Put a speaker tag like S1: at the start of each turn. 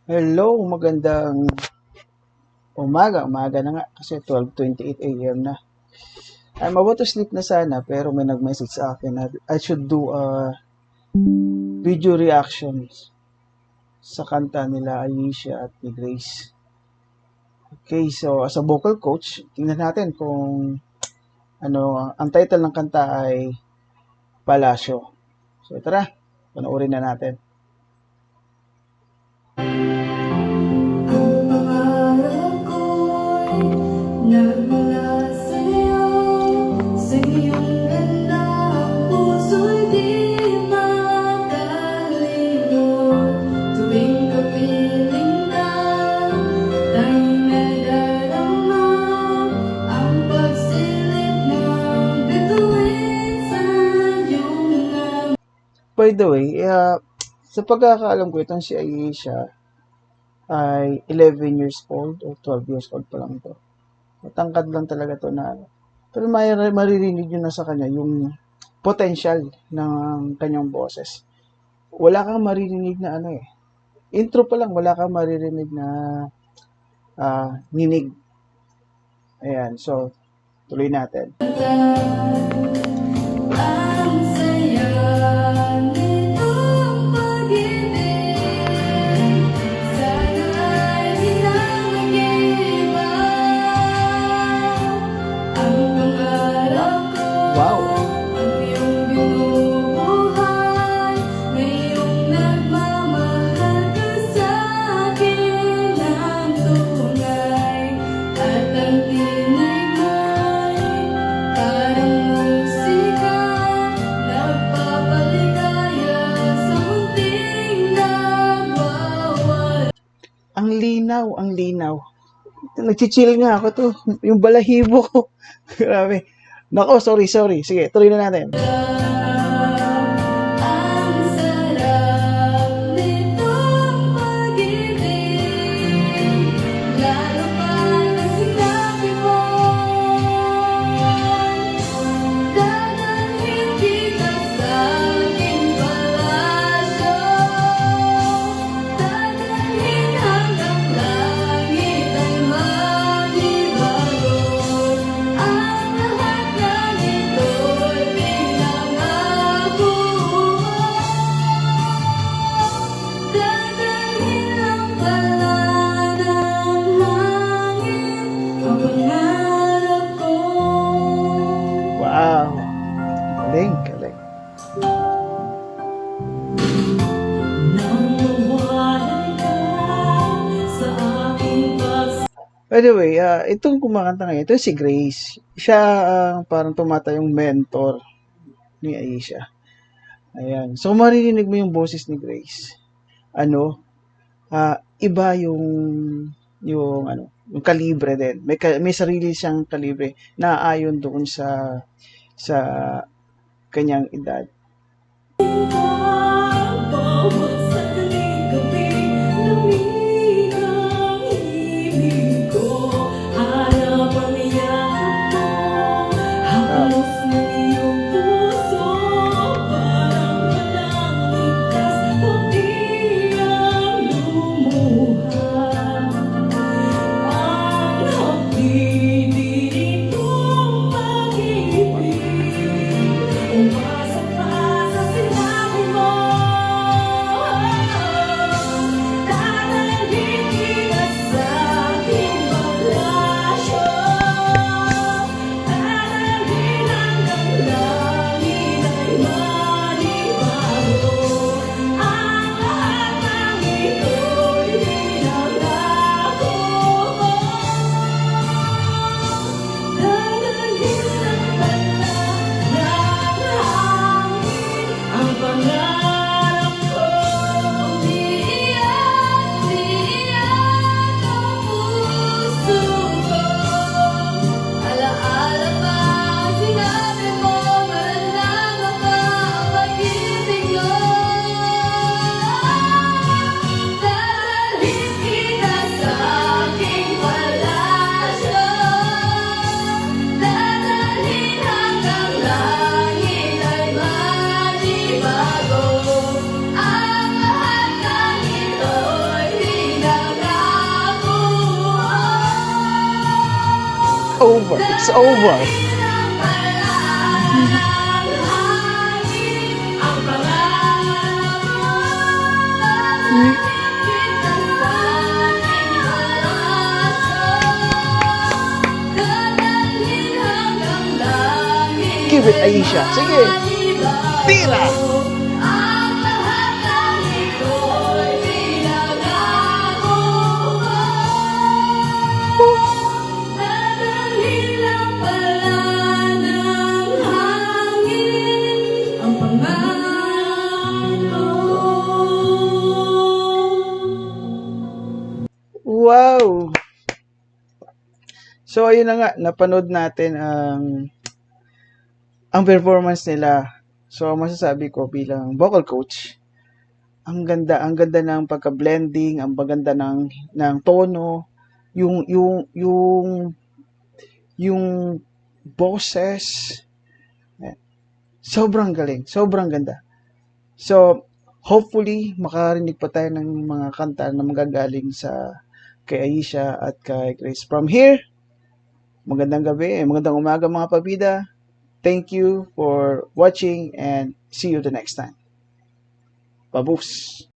S1: Hello, magandang umaga na nga kasi 12:28 AM na. I'm about to sleep na sana pero may nag-message sa akin na I should do a video reactions sa kanta nila Ayesha at ni Grace. Okay, so as a vocal coach, tingnan natin kung ano, ang title ng kanta ay Palasyo. So tara, panoorin na natin.
S2: Nagmula sa'yo, sa iyong ganda, ang puso'y di makalimot. Tuwing kapiling na, tanging nadarama ang pagsilip ng bituin sa iyong ngam.
S1: By the way, sa pagkakaalam ko, itong si Ayesha ay 11 years old o 12 years old pa lang to. Matangkad lang talaga to na pero maririnig nyo na sa kanya yung potential ng kanyang boses. Wala kang maririnig na intro pa lang, wala kang maririnig na ninig. Ayan, so tuloy natin.
S2: Ang saya nitong pag-ibig, sana'y di na mag-iba. Ang pangarap ko,
S1: Wow!
S2: ang iyong binubuhay, ngayong nagmamahal ka sa'kin ng tunay. At ang tinay mo'y parang musika, nagpapaligaya sa munting nagwawala.
S1: Ang linaw. Nagchichill nga ako to. Yung balahibo ko. Grabe. Nako, sorry. Sige, tuloy na natin.
S2: Ang sarap nitong pag-ibig, lalo pa na sinabi mo, dadalhin kita sa aking palasyo, dadalhin hanggang langit ay maghibago. Ang lahat na nito'y pinangako mo, dadalhin lang pala ng hangin ang pangarap ko.
S1: Wow! Galing.
S2: Nang mawalan ka sa aking
S1: By the way, itong kumakanta ngayon, ito si Grace. Siya parang tumatayong mentor ni Ayesha. Ayan. So, maririnig mo yung boses ni Grace. Iba yung kalibre din. May sarili siyang kalibre na ayon doon sa kanyang edad.
S2: bawat sandaling gabi, lamig ang ibig ko. Hanap ang yakap mo, haplos ng iyong puso, parang walang ligtas, pati ang lumuha. Ang hapdi-diri kong pag-ibig, umasa pa sa sinabi mo.
S1: over. It's over. Give it, Aisha. Sige. Tira. Wow. So, ayun na nga. Napanood natin ang performance nila. So, masasabi ko bilang vocal coach, ang ganda ng pagka-blending, ang ganda ng tono, yung boses, sobrang galing, sobrang ganda. So, hopefully, makarinig pa tayo ng mga kanta na magagaling sa kay Aisha at kay Grace. From here, magandang gabi, magandang umaga mga pabida. Thank you for watching and see you the next time. Babus!